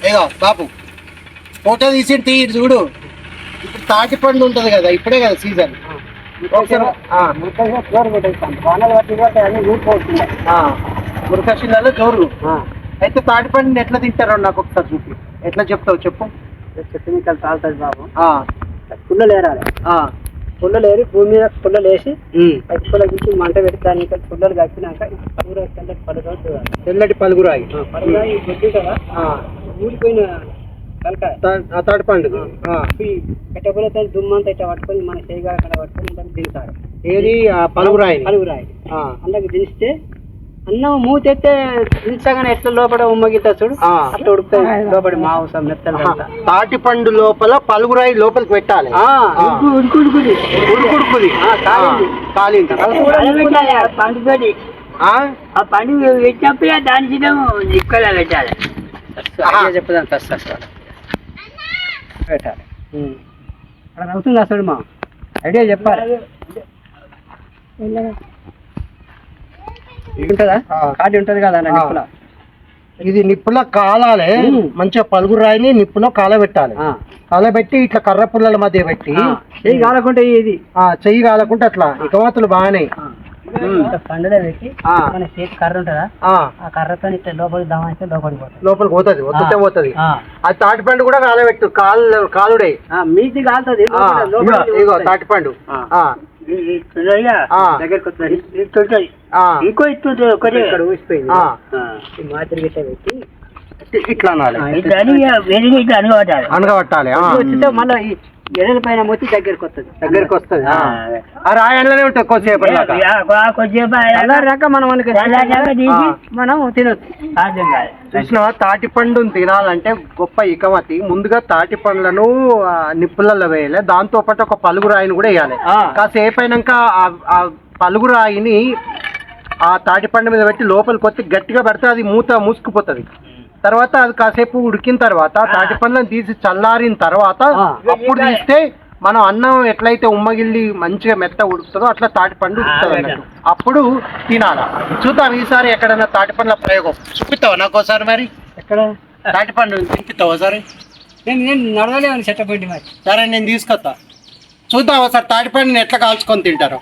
ఏదో బాబు ఫోటో తీసి తీయడు చూడు. ఇప్పుడు తాటి పండు ఉంటది కదా, ఇప్పుడే కదా సీజన్. మురకశిలలో జోరు. అయితే తాటి పండుని ఎట్లా తింటారో నాకు ఒకసారి చూపి. ఎట్లా చెప్తావు చెప్పు. చెట్టు తాగుతుంది బాబు. పుల్లలు ఏరాలి. పుల్లలు ఏరి భూమి మీద పుల్లలు వేసి పచ్చిపుల్ల తీసి మంట పెట్టి దాని పుల్లలు కప్పినాక తెల్లటి పలుగురాయి చూడాలి. తెల్లటి పలుగురాయి పలుగురాయి గొడ్డు కదా ఊడిపోయిన తాటి పండు పెట్టబోతే దుమ్మంతా ఇట్లా పట్టుకొని మన చేయగా అక్కడ పట్టుకొని దాన్ని దించాలి. ఏది పలుగురాయి. పలుగురాయి అందుకు దించితే అన్నం మూతెత్తే దించగానే ఎట్లా లోపల ఉమ్మగితా చూడు అట్లా ఉడుకుతుంది. లోపల మాంసం మెత్తలు. తాటి పండు లోపల పలుగురాయి లోపలికి పెట్టాలి. ఉడుకుడుకుది పండుగది ఆ పండుగ పెట్టినప్పుడే దాని చిన్న నిక్కలా పెట్టాలి. చెప్పదాం పెట్టాలి. అక్కడ అవుతుంది అసలు మా ఐడియా చెప్పాలి. ఉంటుందా కాడి ఉంటది కదా నిప్పుల. ఇది నిప్పుల కాలాలి. మంచిగా పలుగురాయిని నిప్పులో కాలబెట్టాలి. కాలబెట్టి ఇట్లా కర్ర పుల్లల మధ్య పెట్టి చెయ్యి కాలకుంటే ఇది చెయ్యి కాలకుంటే అట్లా ఇకమాతులు బాగానే పండుగ పెట్టి మన చేతి కర్ర ఉంటుందా ఆ కర్రతో ఇట్లా లోపలికి దమాయిస్తే లోపలికి పోతుంది. వస్తుంటే పోతుంది. అది తాటి పండు కూడా కాలబెట్టు. కాలుడే మీది కాలుతుంది. ఇగో తాటి పండు దగ్గరకు వస్తుంది. ఇంకో ఇస్తుంది ఇక్కడ ఊసిపోయింది. మాదిరి గిట్ట పెట్టి ఇట్లా అనాలి. అనగబట్టాలి. వచ్చితే మళ్ళీ ఎడల పైన మొత్తి దగ్గరకు వస్తుంది. ఆ రాయల్లోనే ఉంటుంది కొద్దిసేపు. మనం తినొచ్చు. సాధ్యం కాదు. చూసినా తాటి పండును తినాలంటే గొప్ప ఇకమతి. ముందుగా తాటి పండ్లను నిప్పులలో వేయాలి. దాంతో పాటు ఒక పలుగురాయిని కూడా వేయాలి. కాసేపు అయినాక ఆ పలుగురాయిని ఆ తాటి పండు మీద పెట్టి లోపలికి వచ్చి గట్టిగా పెడితే అది మూసుకుపోతుంది. తర్వాత అది కాసేపు ఉడికిన తర్వాత తాటి పండ్లను తీసి చల్లారిన తర్వాత అప్పుడు తీస్తే మనం అన్నం ఎట్లయితే ఉమ్మగిల్లి మంచిగా మెత్త ఉడుకుతుందో అట్లా తాటి పండు ఉడుకుతుంది అన్నట్టు. అప్పుడు తినాలా. చూద్దాం ఈసారి ఎక్కడన్నా తాటి పండ్ల ప్రయోగం చూపిస్తావా నాకు ఒకసారి. మరి ఎక్కడ తాటి పండు తినిపిస్తావు ఒకసారి. నేను నడవలేమని చెట్టపండి మరి. సరే నేను తీసుకొస్తా. చూద్దాం ఒకసారి తాటి పండుని ఎట్లా కాల్చుకొని తింటారో.